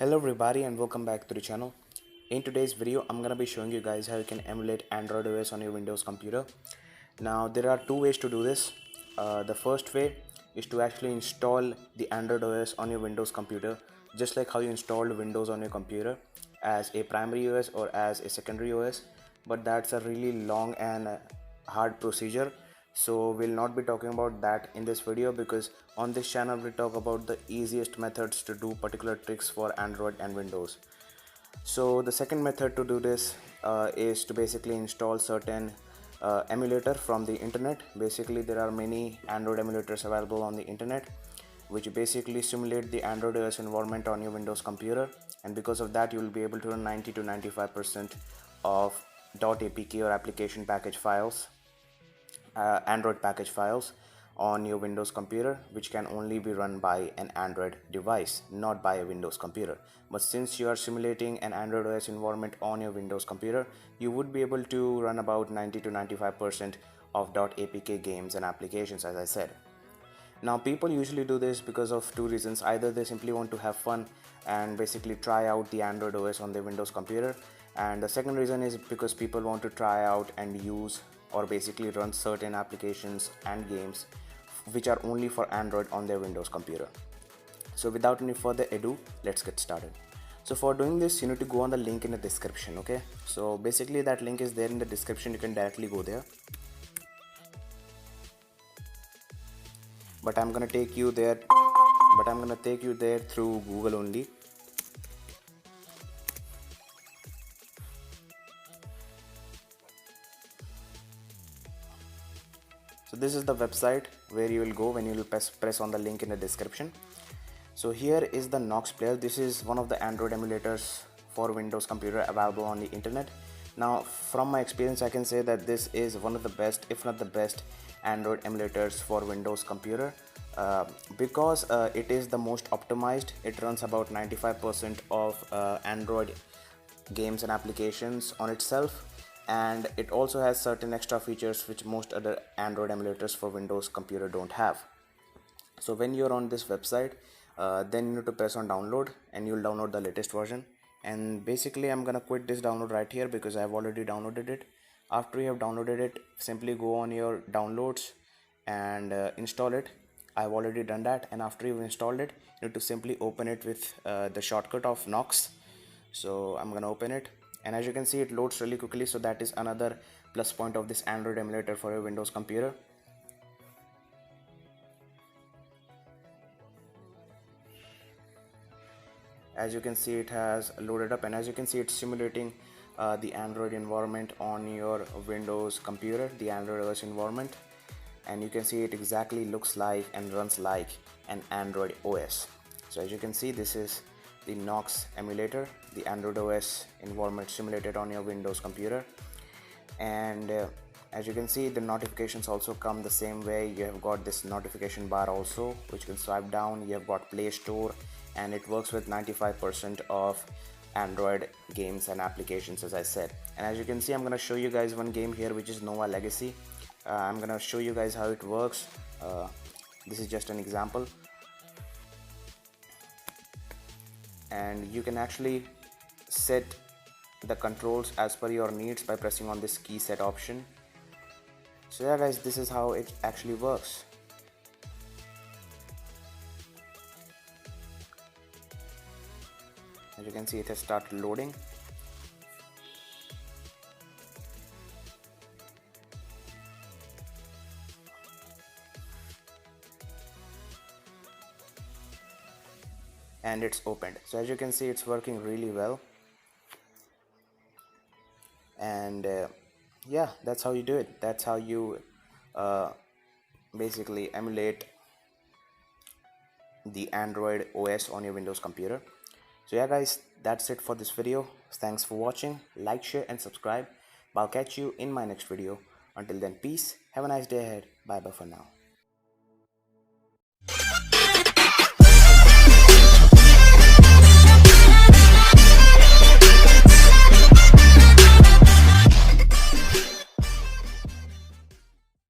Hello everybody and welcome back to the channel. In today's video I'm gonna be showing you guys how you can emulate Android OS on your Windows computer. Now there are two ways to do this. The first way is to actually install the Android OS on your Windows computer, just like how you installed Windows on your computer as a primary OS or as a secondary OS, but that's a really long and hard procedure. So we'll not be talking about that in this video, because on this channel we talk about the easiest methods to do particular tricks for Android and Windows. So the second method to do this is to basically install certain emulator from the internet. Basically there are many Android emulators available on the internet which basically simulate the Android OS environment on your Windows computer, and because of that you will be able to run 90 to 95% of .apk or application package files, Android package files on your Windows computer, which can only be run by an Android device, not by a Windows computer. But since you are simulating an Android OS environment on your Windows computer, you would be able to run about 90 to 95% of .apk games and applications, as I said. Now people usually do this because of two reasons. Either they simply want to have fun and basically try out the Android OS on their Windows computer, and the second reason is because people want to try out and use or basically run certain applications and games which are only for Android on their Windows computer. So without any further ado, let's get started. So for doing this you need to go on the link in the description. Okay, so basically that link is there in the description, you can directly go there, but I'm gonna take you there through Google only. So this is the website where you will go when you will press on the link in the description. So here is the Nox player. This is one of the Android emulators for Windows computer available on the internet. Now from my experience I can say that this is one of the best, if not the best, Android emulators for Windows computer, because it is the most optimized. It runs about 95% of Android games and applications on itself, and it also has certain extra features which most other Android emulators for Windows computer don't have. So when you're on this website, then you need to press on download and you'll download the latest version. And basically I'm gonna quit this download right here because I've already downloaded it. After you have downloaded it, simply go on your downloads and install it. I've already done that, and after you've installed it you need to simply open it with the shortcut of Nox. So I'm gonna open it, and as you can see it loads really quickly, so that is another plus point of this Android emulator for your Windows computer. As you can see it has loaded up, and as you can see it's simulating the Android environment on your Windows computer, the Android OS environment, and you can see it exactly looks like and runs like an Android OS. So as you can see, this is the Nox emulator, the Android OS environment simulated on your Windows computer. And as you can see, the notifications also come the same way. You have got this notification bar also, which you can swipe down. You have got Play Store, and it works with 95% of Android games and applications, as I said. And as you can see, I'm going to show you guys one game here, which is Nova Legacy. I'm going to show you guys how it works. This is just an example, and you can actually set the controls as per your needs by pressing on this key set option. So yeah guys, this is how it actually works. As you can see, it has started loading. And it's opened. So as you can see, it's working really well. And yeah, that's how you do it. That's how you basically emulate the Android OS on your Windows computer. So yeah guys, that's it for this video. Thanks for watching. Like, share and subscribe. I'll catch you in my next video. Until then, peace. Have a nice day ahead. Bye bye for now.